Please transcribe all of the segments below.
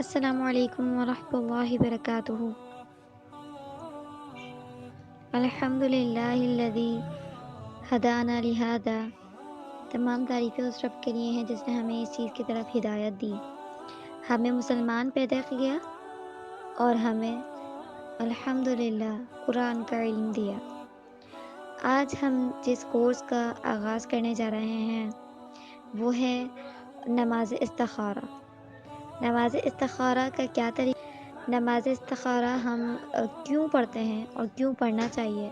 السلام علیکم ورحمۃ اللہ وبرکاتہ۔ الحمد للہ الذی ہدانا لہذا۔ تمام تعریفیں اس رب کے لیے ہیں جس نے ہمیں اس چیز کی طرف ہدایت دی، ہمیں مسلمان پیدا کیا اور ہمیں الحمدللہ قرآن کا علم دیا۔ آج ہم جس کورس کا آغاز کرنے جا رہے ہیں وہ ہے نماز استخارہ۔ نماز استخارہ کا کیا طریقہ؟ نماز استخارہ ہم کیوں پڑھتے ہیں اور کیوں پڑھنا چاہیے،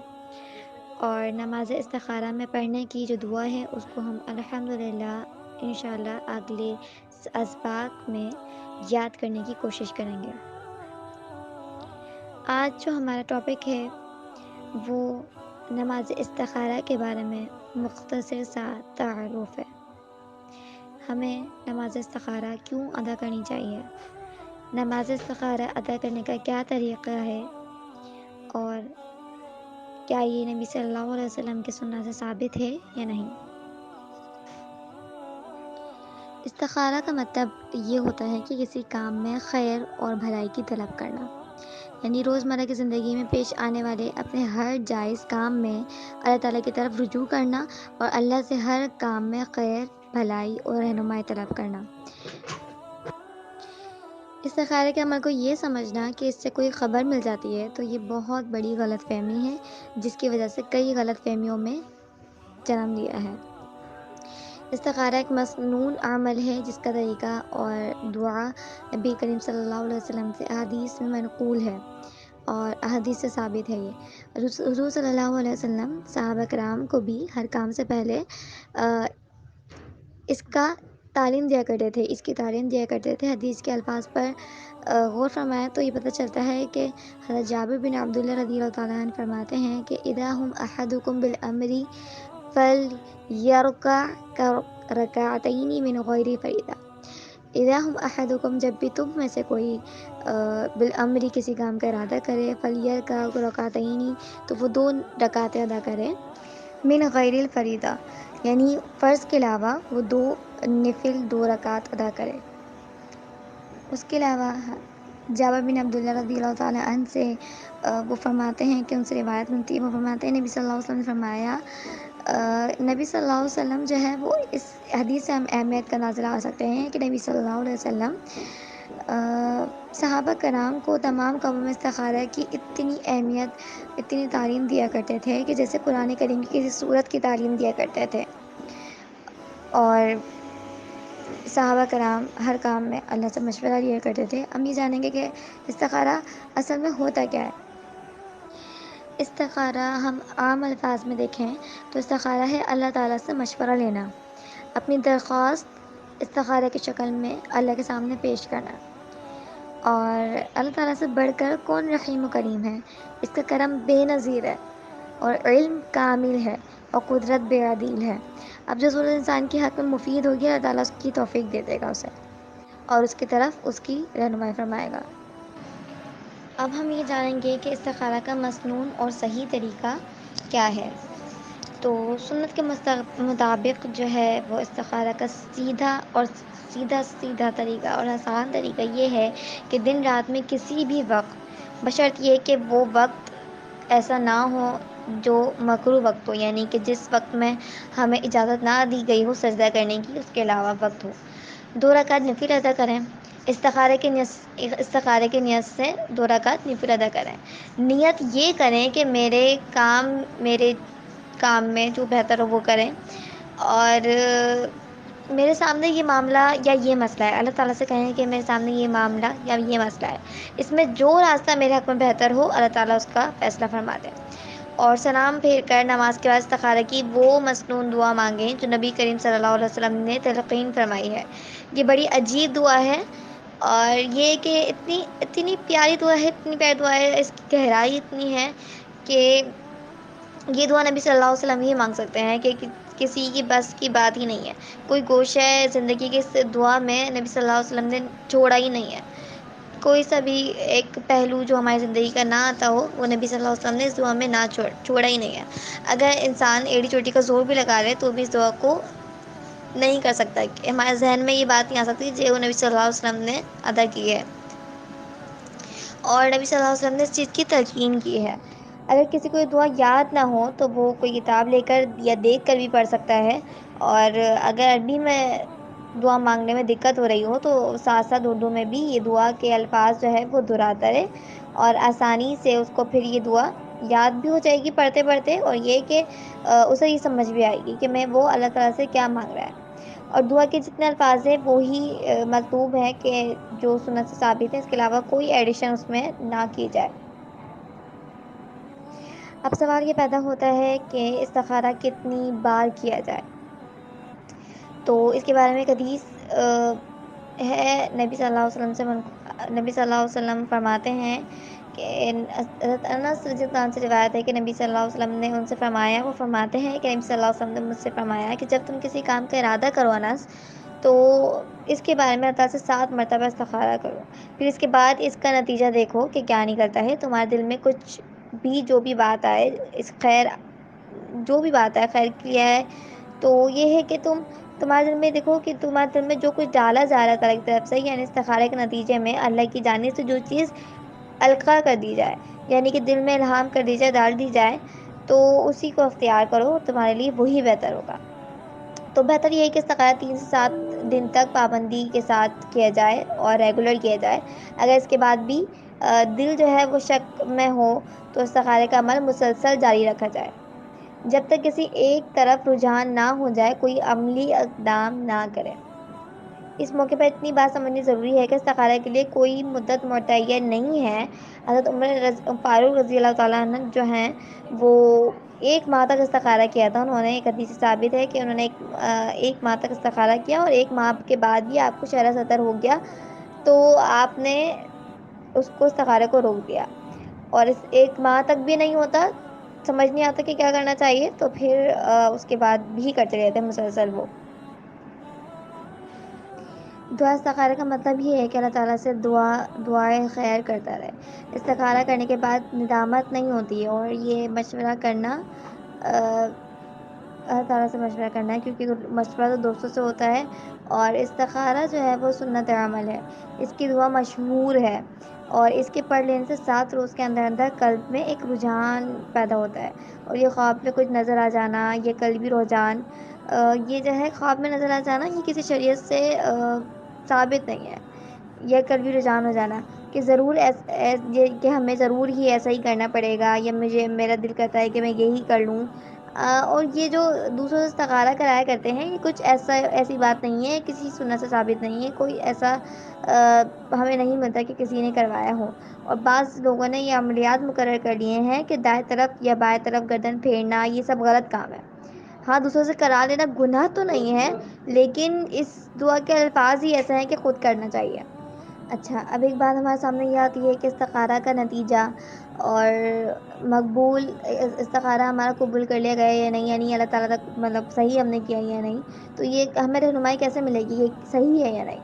اور نماز استخارہ میں پڑھنے کی جو دعا ہے اس کو ہم الحمدللہ انشاءاللہ اگلے اسباق میں یاد کرنے کی کوشش کریں گے۔ آج جو ہمارا ٹاپک ہے وہ نماز استخارہ کے بارے میں مختصر سا تعارف ہے۔ ہمیں نماز استخارہ کیوں ادا کرنی چاہیے، نماز استخارہ ادا کرنے کا کیا طریقہ ہے، اور کیا یہ نبی صلی اللہ علیہ وسلم کی سنت سے ثابت ہے یا نہیں۔ استخارہ کا مطلب یہ ہوتا ہے کہ کسی کام میں خیر اور بھلائی کی طلب کرنا، یعنی روزمرہ کی زندگی میں پیش آنے والے اپنے ہر جائز کام میں اللہ تعالیٰ کی طرف رجوع کرنا اور اللہ سے ہر کام میں خیر، بھلائی اور رہنمائی طلب کرنا۔ استخارے کے عمل کو یہ سمجھنا کہ اس سے کوئی خبر مل جاتی ہے تو یہ بہت بڑی غلط فہمی ہے، جس کی وجہ سے کئی غلط فہمیوں میں جنم لیا ہے۔ استخارہ ایک مسنون عمل ہے جس کا طریقہ اور دعا نبی کریم صلی اللہ علیہ وسلم سے احادیث میں منقول ہے اور احادیث سے ثابت ہے۔ یہ حضور صلی اللہ علیہ وسلم صحابہ کرام کو بھی ہر کام سے پہلے اس کا تعلیم دیا کرتے تھے، اس کی تعلیم دیا کرتے تھے۔ حدیث کے الفاظ پر غور فرمائیں تو یہ پتہ چلتا ہے کہ حضرت جابر بن عبداللہ رضی اللہ تعالیٰ عنہ فرماتے ہیں کہ اذا ہم احدکم بالامر فلیرکع رکعتین من غیر فریضہ۔ اذا ہم احدکم، جب بھی تم میں سے کوئی بالامر کسی کام کا ارادہ کرے، فلیرکع رکعتین، تو وہ 2 رکعتیں ادا کرے، من غیر الفریضہ، یعنی فرض کے علاوہ وہ 2 نفل 2 رکعت ادا کرے۔ اس کے علاوہ جابر بن عبداللہ رضی اللہ تعالیٰ عنہ سے وہ فرماتے ہیں کہ ان سے روایت ملتی ہے، وہ فرماتے ہیں نبی صلی اللہ علیہ وسلم نے فرمایا، نبی صلی اللہ علیہ وسلم جو ہے وہ اس حدیث سے ہم اہمیت کا اندازہ لگا سکتے ہیں کہ نبی صلی اللہ علیہ وسلم صحابہ کرام کو تمام کاموں میں استخارہ کی اتنی اہمیت، اتنی تعلیم دیا کرتے تھے کہ جیسے قرآن کریم کی کسی سورت کی تعلیم دیا کرتے تھے، اور صحابہ کرام ہر کام میں اللہ سے مشورہ لیا کرتے تھے۔ ہم یہ جانیں گے کہ استخارہ اصل میں ہوتا کیا ہے۔ استخارہ ہم عام الفاظ میں دیکھیں تو استخارہ ہے اللہ تعالیٰ سے مشورہ لینا، اپنی درخواست استخارہ کی شکل میں اللہ کے سامنے پیش کرنا، اور اللہ تعالیٰ سے بڑھ کر کون رحیم و کریم ہے، اس کا کرم بے نظیر ہے اور علم کامل ہے اور قدرت بے عدیل ہے۔ اب جو صورت انسان کے حق میں مفید ہوگی اللہ تعالیٰ اس کی توفیق دے دے گا اسے اور اس کی طرف اس کی رہنمائی فرمائے گا۔ اب ہم یہ جانیں گے کہ استخارہ کا مسنون اور صحیح طریقہ کیا ہے۔ تو سنت کے مطابق جو ہے وہ استخارہ کا سیدھا طریقہ اور آسان طریقہ یہ ہے کہ دن رات میں کسی بھی وقت، بشرط یہ کہ وہ وقت ایسا نہ ہو جو مکروہ وقت ہو، یعنی کہ جس وقت میں ہمیں اجازت نہ دی گئی ہو سجدہ کرنے کی، اس کے علاوہ وقت ہو، 2 رکعت نفل ادا کریں۔ استخارے کی نیت سے 2 رکعت نفل ادا کریں۔ نیت یہ کریں کہ میرے کام میں جو بہتر ہو وہ کریں، اور میرے سامنے یہ معاملہ یا یہ مسئلہ ہے، اللہ تعالیٰ سے کہیں کہ میرے سامنے یہ معاملہ یا یہ مسئلہ ہے، اس میں جو راستہ میرے حق میں بہتر ہو اللہ تعالیٰ اس کا فیصلہ فرما دیں، اور سلام پھیر کر نماز کے بعد استخارہ کی وہ مسنون دعا مانگیں جو نبی کریم صلی اللہ علیہ وسلم نے تلقین فرمائی ہے۔ یہ بڑی عجیب دعا ہے، اور یہ کہ اتنی پیاری دعا ہے، اس کی گہرائی اتنی ہے کہ یہ دعا نبی صلی اللہ علیہ وسلم ہی مانگ سکتے ہیں، کہ کسی کی بس کی بات ہی نہیں ہے۔ کوئی گوشہ زندگی کے اس دعا میں نبی صلی اللہ علیہ وسلم نے چھوڑا ہی نہیں ہے، کوئی سا بھی ایک پہلو جو ہماری زندگی کا نہ آتا ہو وہ نبی صلی اللہ علیہ وسلم نے اس دعا میں نہ چھوڑا ہی نہیں ہے۔ اگر انسان ایڑی چوٹی کا زور بھی لگا لے تو بھی اس دعا کو نہیں کر سکتا، کہ ہمارے ذہن میں یہ بات نہیں آ سکتی جو نبی صلی اللہ علیہ وسلم نے ادا کی ہے۔ اور نبی صلی اللہ علیہ وسلم نے اس چیز کی تلقین کی ہے۔ اگر کسی کو یہ دعا یاد نہ ہو تو وہ کوئی کتاب لے کر یا دیکھ کر بھی پڑھ سکتا ہے، اور اگر عربی میں دعا مانگنے میں دقت ہو رہی ہو تو ساتھ ساتھ اردو میں بھی یہ دعا کے الفاظ جو ہے وہ دہراتا رہے، اور آسانی سے اس کو پھر یہ دعا یاد بھی ہو جائے گی پڑھتے پڑھتے، اور یہ کہ اسے یہ سمجھ بھی آئے گی کہ میں وہ اللہ تعالیٰ سے کیا مانگ رہا ہے۔ اور دعا کے جتنے الفاظ ہیں وہی مطلوب ہے کہ جو سنت سے ثابت ہے، اس کے علاوہ کوئی ایڈیشن اس میں نہ کی جائے۔ اب سوال یہ پیدا ہوتا ہے کہ استخارہ کتنی بار کیا جائے؟ تو اس کے بارے میں ایک حدیث ہے نبی صلی اللہ علیہ وسلم سے نبی صلی اللہ علیہ وسلم فرماتے ہیں کہ حضرت انس رضی اللہ عنہ سے روایت ہے کہ نبی صلی اللہ علیہ وسلم نے ان سے فرمایا، وہ فرماتے ہیں کہ نبی صلی اللہ علیہ وسلم نے مجھ سے فرمایا کہ جب تم کسی کام کا ارادہ کرو انس، تو اس کے بارے میں اللہ تعالیٰ سے 7 مرتبہ استخارہ کرو، پھر اس کے بعد اس کا نتیجہ دیکھو کہ کیا نکلتا ہے۔ تمہارے دل میں کچھ بھی جو بھی بات آئے، اس خیر جو بھی بات آئے خیر کیا ہے، تو یہ ہے کہ تمہارے دل میں دیکھو کہ تمہارے دل میں جو کچھ ڈالا جا رہا ہے تعالیٰ کی طرف سے، یعنی استخارے کے نتیجے میں اللہ کی جانب سے جو چیز القاء کر دی جائے، یعنی کہ دل میں الہام کر دی جائے، ڈال دی جائے، تو اسی کو اختیار کرو، تمہارے لیے وہی بہتر ہوگا۔ تو بہتر یہ ہے کہ استخارہ 3 سے 7 دن تک پابندی کے ساتھ کیا جائے اور ریگولر کیا جائے۔ اگر اس کے بعد بھی دل جو ہے وہ شک میں ہو تو استخارے کا عمل مسلسل جاری رکھا جائے جب تک کسی ایک طرف رجحان نہ ہو جائے، کوئی عملی اقدام نہ کرے۔ اس موقع پر اتنی بات سمجھنی ضروری ہے کہ استخارہ کے لیے کوئی مدت معتین نہیں ہے۔ حضرت عمر فاروق رضی اللہ تعالیٰ عنہ جو ہیں وہ 1 ماہ تک استخارہ کیا تھا۔ انہوں نے ایک حدیث سے ثابت ہے کہ انہوں نے ایک ماہ تک استخارہ کیا، اور 1 ماہ کے بعد بھی آپ کو شرح صدر ہو گیا تو آپ نے اس کو استخارے کو روک دیا، اور اس 1 ماہ تک بھی نہیں ہوتا، سمجھ نہیں آتا کہ کیا کرنا چاہیے، تو پھر اس کے بعد بھی کرتے رہتے ہیں مسلسل وہ دعا۔ استخارہ کا مطلب یہ ہے کہ اللہ تعالیٰ سے دعائے خیر کرتا رہے۔ استخارہ کرنے کے بعد ندامت نہیں ہوتی، اور یہ مشورہ کرنا اللہ تعالیٰ سے مشورہ کرنا ہے، کیونکہ مشورہ تو دوستوں سے ہوتا ہے، اور استخارہ جو ہے وہ سنت عمل ہے۔ اس کی دعا مشہور ہے، اور اس کے پڑھ لینے سے 7 روز کے اندر اندر قلب میں ایک رجحان پیدا ہوتا ہے، اور یہ خواب میں کچھ نظر آ جانا، یہ قلبی رجحان، یہ جو ہے خواب میں نظر آ جانا، یہ کسی شریعت سے ثابت نہیں ہے۔ یہ قلبی رجحان ہو جانا کہ ضرور یہ کہ ہمیں ضرور ہی ایسا ہی کرنا پڑے گا، یا میرا دل کرتا ہے کہ میں یہی کر لوں، اور یہ جو دوسروں سے استخارہ کرایا کرتے ہیں، یہ کچھ ایسی بات نہیں ہے، کسی سنت سے ثابت نہیں ہے، کوئی ایسا ہمیں نہیں ملتا کہ کسی نے کروایا ہو۔ اور بعض لوگوں نے یہ عملیات مقرر کر لیے ہیں کہ دائیں طرف یا بائیں طرف گردن پھیرنا، یہ سب غلط کام ہے۔ ہاں، دوسروں سے کرا لینا گناہ تو نہیں ہے، لیکن اس دعا کے الفاظ ہی ایسے ہیں کہ خود کرنا چاہیے۔ اچھا، اب ایک بات ہمارے سامنے یہ آتی ہے کہ استخارہ کا نتیجہ اور مقبول استخارہ ہمارا قبول کر لیا گیا یا نہیں، یعنی اللہ تعالیٰ تک مطلب صحیح ہم نے کیا یا نہیں، تو یہ ہمیں رہنمائی کیسے ملے گی یہ صحیح ہے یا نہیں؟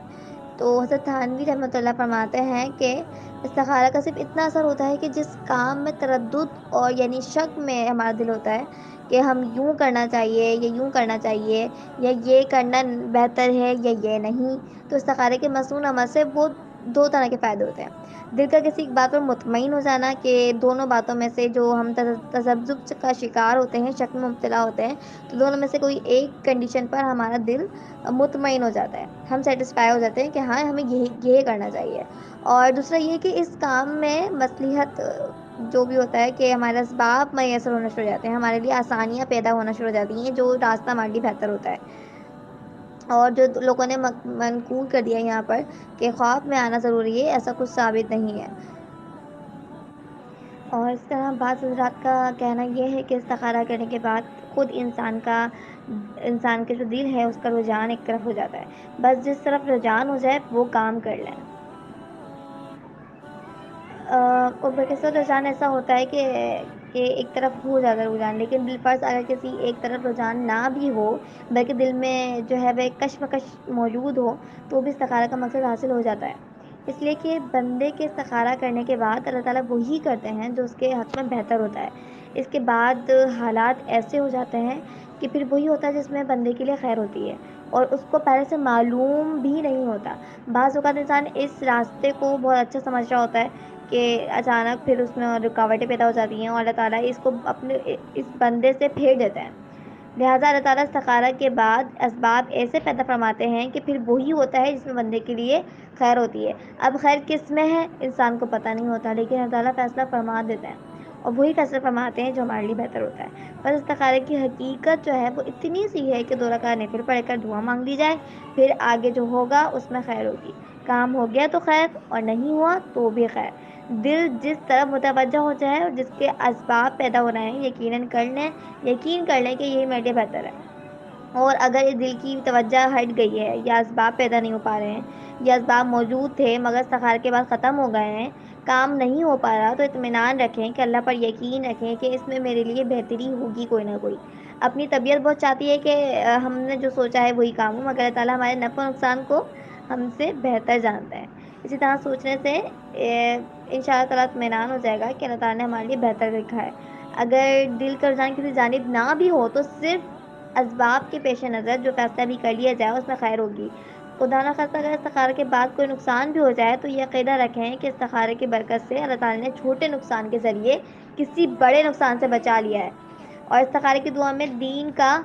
تو حضرت تھانوی رحمۃ اللہ فرماتے ہیں کہ استخارہ کا صرف اتنا اثر ہوتا ہے کہ جس کام میں تردد اور یعنی شک میں ہمارا دل ہوتا ہے کہ ہم یوں کرنا چاہیے یا یوں کرنا چاہیے، یا یہ کرنا بہتر ہے یا یہ نہیں، تو استخارے کے مصنون عمل سے وہ 2 طرح کے فائدے ہوتے ہیں۔ دل کا کسی ایک بات پر مطمئن ہو جانا کہ دونوں باتوں میں سے جو ہم تذبذب کا شکار ہوتے ہیں، شک میں مبتلا ہوتے ہیں، تو دونوں میں سے کوئی ایک کنڈیشن پر ہمارا دل مطمئن ہو جاتا ہے، ہم سیٹسفائی ہو جاتے ہیں کہ ہاں ہمیں یہ کرنا چاہیے۔ اور دوسرا یہ کہ اس کام میں مصلحت جو بھی ہوتا ہے کہ ہمارے اسباب میسر ہونا شروع ہو جاتے ہیں، ہمارے لیے آسانیاں پیدا ہونا شروع ہو جاتی ہیں، جو راستہ ہمارے لیے بہتر ہوتا ہے۔ اور جو لوگوں نے منقول کر دیا یہاں پر کہ خواب میں آنا ضروری ہے، ایسا کچھ ثابت نہیں ہے۔ اور اس طرح بعض حضرات کا کہنا یہ ہے کہ استخارہ کرنے کے بعد خود انسان کے جو دل ہے اس کا رجحان ایک طرف ہو جاتا ہے، بس جس طرف رجحان ہو جائے وہ کام کر لیں۔ اور بکثرت رجحان ایسا ہوتا ہے کہ ایک طرف ہو جاتا ہے رجحان، لیکن بالفرض اگر کسی ایک طرف رجحان نہ بھی ہو، بلکہ دل میں جو ہے وہ ایک کشمکش موجود ہو، تو بھی استخارہ کا مقصد حاصل ہو جاتا ہے۔ اس لیے کہ بندے کے استخارہ کرنے کے بعد اللہ تعالیٰ وہی کرتے ہیں جو اس کے حق میں بہتر ہوتا ہے۔ اس کے بعد حالات ایسے ہو جاتے ہیں کہ پھر وہی ہوتا ہے جس میں بندے کے لیے خیر ہوتی ہے، اور اس کو پہلے سے معلوم بھی نہیں ہوتا۔ بعض اوقات انسان اس راستے کو بہت اچھا سمجھ رہا ہوتا ہے کہ اچانک پھر اس میں رکاوٹیں پیدا ہو جاتی ہیں، اور اللہ تعالیٰ اس کو اپنے اس بندے سے پھیر دیتا ہے۔ لہٰذا اللہ تعالیٰ استخارہ کے بعد اسباب ایسے پیدا فرماتے ہیں کہ پھر وہی ہوتا ہے جس میں بندے کے لیے خیر ہوتی ہے۔ اب خیر کس میں ہے انسان کو پتہ نہیں ہوتا، لیکن اللہ تعالیٰ فیصلہ فرما دیتا ہے، اور وہی فیصلہ فرماتے ہیں جو ہمارے لیے بہتر ہوتا ہے۔ بس استخارے کی حقیقت جو ہے وہ اتنی سی ہے کہ 2 رکعت نفل پڑھ کر دعا مانگ لی جائے، پھر آگے جو ہوگا اس میں خیر ہوگی۔ کام ہو گیا تو خیر، اور نہیں ہوا تو بھی خیر۔ دل جس طرف متوجہ ہو جائے اور جس کے اسباب پیدا ہو رہے ہیں یقین کر لیں کہ یہی میرے لیے بہتر ہے۔ اور اگر اس دل کی توجہ ہٹ گئی ہے، یا اسباب پیدا نہیں ہو پا رہے ہیں، یا اسباب موجود تھے مگر استخارے کے بعد ختم ہو گئے ہیں، کام نہیں ہو پا رہا، تو اطمینان رکھیں کہ اللہ پر یقین رکھیں کہ اس میں میرے لیے بہتری ہوگی کوئی نہ کوئی۔ اپنی طبیعت بہت چاہتی ہے کہ ہم نے جو سوچا ہے وہی کام ہو، مگر اللہ تعالیٰ ہمارے نفع و نقصان کو ہم سے بہتر جانتا ہے۔ اسی طرح سوچنے سے ان شاء اللہ تعالیٰ اطمینان ہو جائے گا کہ اللہ تعالیٰ نے ہمارے لیے بہتر لکھا ہے۔ اگر دل کا رجحان کسی جانب نہ بھی ہو تو صرف اسباب کے پیش نظر جو فیصلہ بھی کر لیا جائے اس میں خیر ہوگی۔ خدا نہ خواستہ اگر استخارے کے بعد کوئی نقصان بھی ہو جائے تو یہ عقیدہ رکھیں کہ استخارے کی برکت سے اللہ تعالیٰ نے چھوٹے نقصان کے ذریعے کسی بڑے نقصان سے بچا لیا ہے۔ اور استخارے کی دعا میں دین کا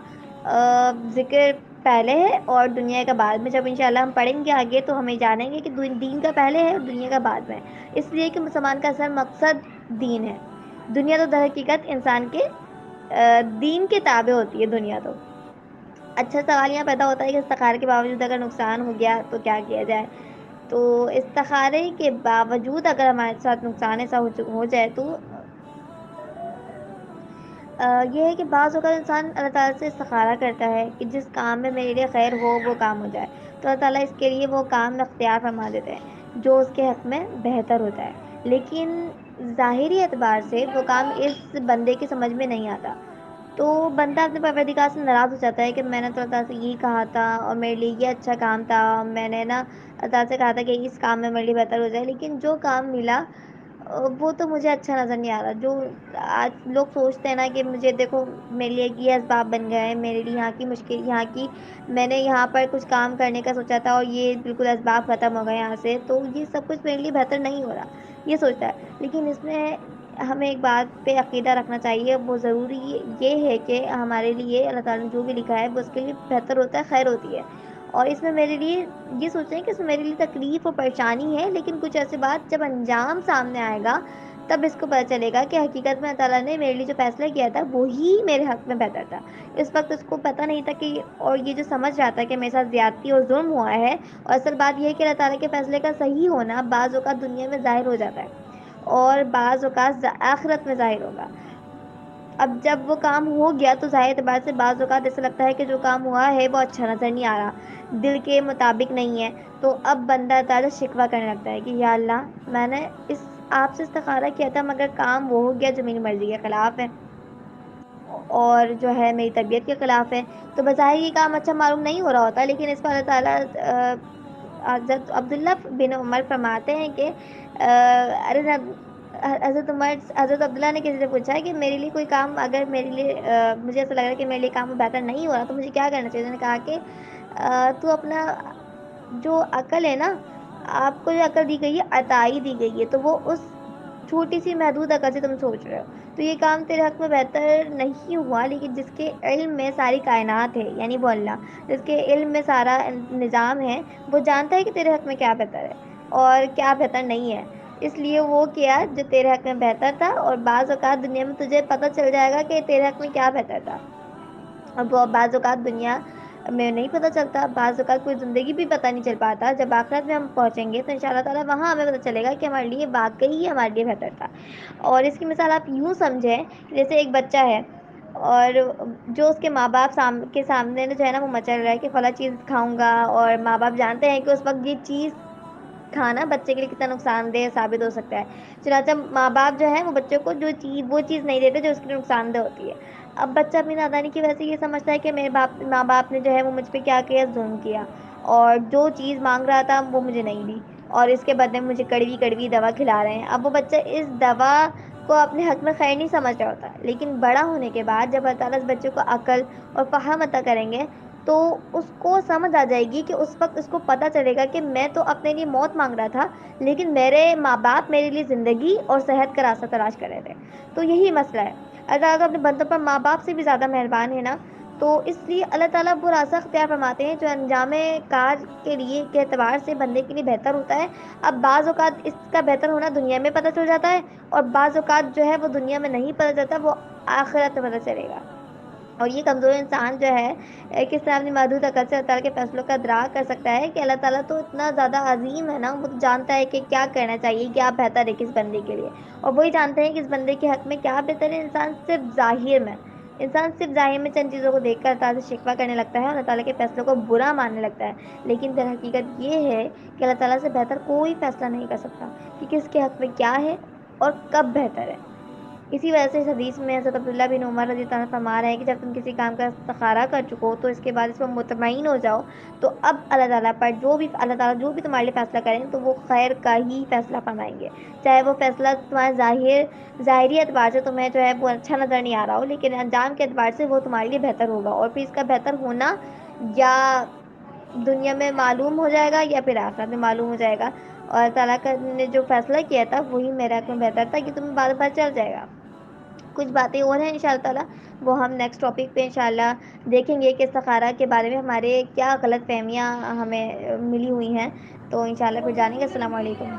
ذکر پہلے ہے اور دنیا کا بعد میں۔ جب انشاءاللہ ہم پڑھیں گے آگے تو ہمیں جانیں گے کہ دین کا پہلے ہے اور دنیا کا بعد میں، اس لیے کہ مسلمان کا اصل مقصد دین ہے۔ دنیا تو در حقیقت انسان کے دین کے تابع ہوتی ہے دنیا تو۔ اچھا سوال یہاں پیدا ہوتا ہے کہ استخارے کے باوجود اگر نقصان ہو گیا تو کیا کیا جائے؟ تو استخارے کے باوجود اگر ہمارے ساتھ نقصان ایسا ہو جائے تو یہ ہے کہ بعض اوقات انسان اللہ تعالیٰ سے استخارہ کرتا ہے کہ جس کام میں میرے لیے خیر ہو وہ کام ہو جائے، تو اللہ تعالیٰ اس کے لیے وہ کام اختیار فرما دیتے ہیں جو اس کے حق میں بہتر ہوتا ہے، لیکن ظاہری اعتبار سے وہ کام اس بندے کی سمجھ میں نہیں آتا، تو بندہ اپنے پروردگار سے ناراض ہو جاتا ہے کہ میں نے تو اللہ تعالیٰ سے یہی کہا تھا اور میرے لیے یہ اچھا کام تھا، میں نے نا اللہ تعالیٰ سے کہا تھا کہ اس کام میں میرے لیے بہتر ہو جائے، لیکن جو کام ملا وہ تو مجھے اچھا نظر نہیں آ رہا۔ جو آج لوگ سوچتے ہیں نا کہ مجھے دیکھو میرے لیے یہ اسباب بن گئے ہیں، میرے لیے یہاں کی مشکل، یہاں کی میں نے یہاں پر کچھ کام کرنے کا سوچا تھا اور یہ بالکل اسباب ختم ہو گئے یہاں سے، تو یہ سب کچھ میرے لیے بہتر نہیں ہو رہا، یہ سوچتا ہے۔ لیکن اس میں ہمیں ایک بات پہ عقیدہ رکھنا چاہیے، وہ ضروری یہ ہے کہ ہمارے لیے اللہ تعالیٰ نے جو بھی لکھا ہے وہ اس کے لیے بہتر ہوتا ہے، خیر ہوتی ہے، اور اس میں میرے لیے یہ سوچیں کہ اس میں میرے لیے تکلیف اور پریشانی ہے، لیکن کچھ ایسی بات جب انجام سامنے آئے گا تب اس کو پتہ چلے گا کہ حقیقت میں اللہ تعالیٰ نے میرے لیے جو فیصلہ کیا تھا وہی میرے حق میں بہتر تھا۔ اس وقت اس کو پتہ نہیں تھا کہ، اور یہ جو سمجھ رہا تھا کہ میرے ساتھ زیادتی اور ظلم ہوا ہے، اور اصل بات یہ ہے کہ اللہ تعالیٰ کے فیصلے کا صحیح ہونا بعض اوقات دنیا میں ظاہر ہو جاتا ہے اور بعض اوقات آخرت میں ظاہر ہوگا۔ اب جب وہ کام ہو گیا تو ظاہر اعتبار سے بعض اوقات ایسا لگتا ہے کہ جو کام ہوا ہے وہ اچھا نظر نہیں آ رہا، دل کے مطابق نہیں ہے، تو اب بندہ تعالیٰ شکوہ کرنے لگتا ہے کہ یا اللہ میں نے آپ سے استخارہ کیا تھا مگر کام وہ ہو گیا جو میری مرضی کے خلاف ہے اور جو ہے میری طبیعت کے خلاف ہے، تو بظاہر یہ کام اچھا معلوم نہیں ہو رہا ہوتا، لیکن اس پر اللہ تعالیٰ حضرت عبداللہ بن عمر فرماتے ہیں کہ حضرت عبداللہ نے کسی سے پوچھا کہ میرے لیے کوئی کام اگر میرے لیے مجھے ایسا لگ رہا ہے کہ میرے لیے کام بہتر نہیں ہو رہا تو مجھے کیا کرنا چاہیے؟ انہوں نے کہا کہ تو اپنا جو عقل ہے نا، آپ کو جو عقل دی گئی ہے عطائی دی گئی ہے، تو وہ اس چھوٹی سی محدود عقل سے تم سوچ رہے ہو، تو یہ کام تیرے حق میں بہتر نہیں ہوا، لیکن جس کے علم میں ساری کائنات ہے یعنی وہ اللہ، جس کے علم میں سارا نظام ہے، وہ جانتا ہے کہ تیرے حق میں کیا بہتر ہے اور کیا بہتر نہیں ہے، اس لیے وہ کیا جو تیرے حق میں بہتر تھا، اور بعض اوقات دنیا میں تجھے پتہ چل جائے گا کہ تیرے حق میں کیا بہتر تھا، اب بعض اوقات دنیا میں نہیں پتہ چلتا، بعض اوقات کوئی زندگی بھی پتہ نہیں چل پاتا، جب آخرت میں ہم پہنچیں گے تو انشاءاللہ تعالیٰ وہاں ہمیں پتہ چلے گا کہ ہمارے لیے واقعی ہمارے لیے بہتر تھا۔ اور اس کی مثال آپ یوں سمجھیں جیسے ایک بچہ ہے اور جو اس کے ماں باپ کے سامنے جو ہے نا وہ مچل رہا ہے کہ فلاں چیز کھاؤں گا، اور ماں باپ جانتے ہیں کہ اس وقت یہ چیز کھانا بچے کے لیے کتنا نقصان دہ ثابت ہو سکتا ہے، چنانچہ ماں باپ جو ہے وہ بچوں کو وہ چیز نہیں دیتے جو اس کے لیے نقصان دہ ہوتی ہے۔ اب بچہ اپنی نادانی کی وجہ سے یہ سمجھتا ہے کہ میرے ماں باپ نے جو ہے وہ مجھ پہ کیا کیا، ظلم کیا، اور جو چیز مانگ رہا تھا وہ مجھے نہیں دی، اور اس کے بدلے میں مجھے کڑوی کڑوی دوا کھلا رہے ہیں۔ اب وہ بچہ اس دوا کو اپنے حق میں خیر نہیں سمجھ رہا ہوتا، لیکن بڑا ہونے کے بعد جب اللہ تعالیٰ اس بچے کو عقل اور فہم عطا کریں گے تو اس کو سمجھ آ جائے گی کہ اس وقت اس کو پتہ چلے گا کہ میں تو اپنے لیے موت مانگ رہا تھا، لیکن میرے ماں باپ میرے لیے زندگی اور صحت کا راستہ تلاش کر رہے تھے۔ تو یہی مسئلہ ہے، اللہ تعالیٰ تو اپنے بندوں پر ماں باپ سے بھی زیادہ مہربان ہے نا، تو اس لیے اللہ تعالیٰ وہ راستہ اختیار فرماتے ہیں جو انجام کار کے لیے کے اعتبار سے بندے کے لیے بہتر ہوتا ہے۔ اب بعض اوقات اس کا بہتر ہونا دنیا میں پتہ چل جاتا ہے، اور بعض اوقات جو ہے وہ دنیا میں نہیں پتہ چلتا، وہ آخرت میں پتہ چلے گا۔ اور یہ کمزور انسان جو ہے کس طرح اپنی محدود عقل سے اللہ تعالیٰ کے فیصلوں کا ادراک کر سکتا ہے کہ اللہ تعالیٰ تو اتنا زیادہ عظیم ہے نا، وہ تو جانتا ہے کہ کیا کرنا چاہیے، کیا بہتر ہے کس بندے کے لیے، اور وہی جانتے ہیں کہ اس بندے کے حق میں کیا بہتر ہے۔ انسان صرف ظاہر میں چند چیزوں کو دیکھ کر اللہ تعالیٰ سے شکوہ کرنے لگتا ہے اور اللہ تعالیٰ کے فیصلوں کو برا ماننے لگتا ہے، لیکن در حقیقت یہ ہے کہ اللہ تعالیٰ سے بہتر کوئی فیصلہ نہیں کر سکتا کہ کس کے حق میں کیا ہے اور کب بہتر ہے۔ اسی وجہ سے اس حدیث میں حضرت عبداللہ بن عمر رضی اللہ عنہ فرما رہے ہیں کہ جب تم کسی کام کا استخارہ کر چکو تو اس کے بعد اس پر مطمئن ہو جاؤ، تو اب اللہ تعالیٰ پر اللہ تعالیٰ جو بھی تمہارے لیے فیصلہ کریں تو وہ خیر کا ہی فیصلہ فرمائیں گے، چاہے وہ فیصلہ تمہارے ظاہری اعتبار سے تمہیں جو ہے وہ اچھا نظر نہیں آ رہا ہو، لیکن انجام کے اعتبار سے وہ تمہارے لیے بہتر ہوگا، اور پھر اس کا بہتر ہونا یا دنیا میں معلوم ہو جائے گا یا پھر آخرت میں معلوم ہو جائے گا، اور اللہ تعالیٰ نے جو فیصلہ کیا تھا وہی میرے حق میں بہتر تھا، کہ تمہیں بار بار چل جائے گا۔ کچھ باتیں اور ہیں انشاءاللہ تعالیٰ، وہ ہم نیکسٹ ٹاپک پہ انشاءاللہ دیکھیں گے کہ استخارہ کے بارے میں ہمارے کیا غلط فہمیاں ہمیں ملی ہوئی ہیں، تو انشاءاللہ پھر جانیں گے۔ السلام علیکم۔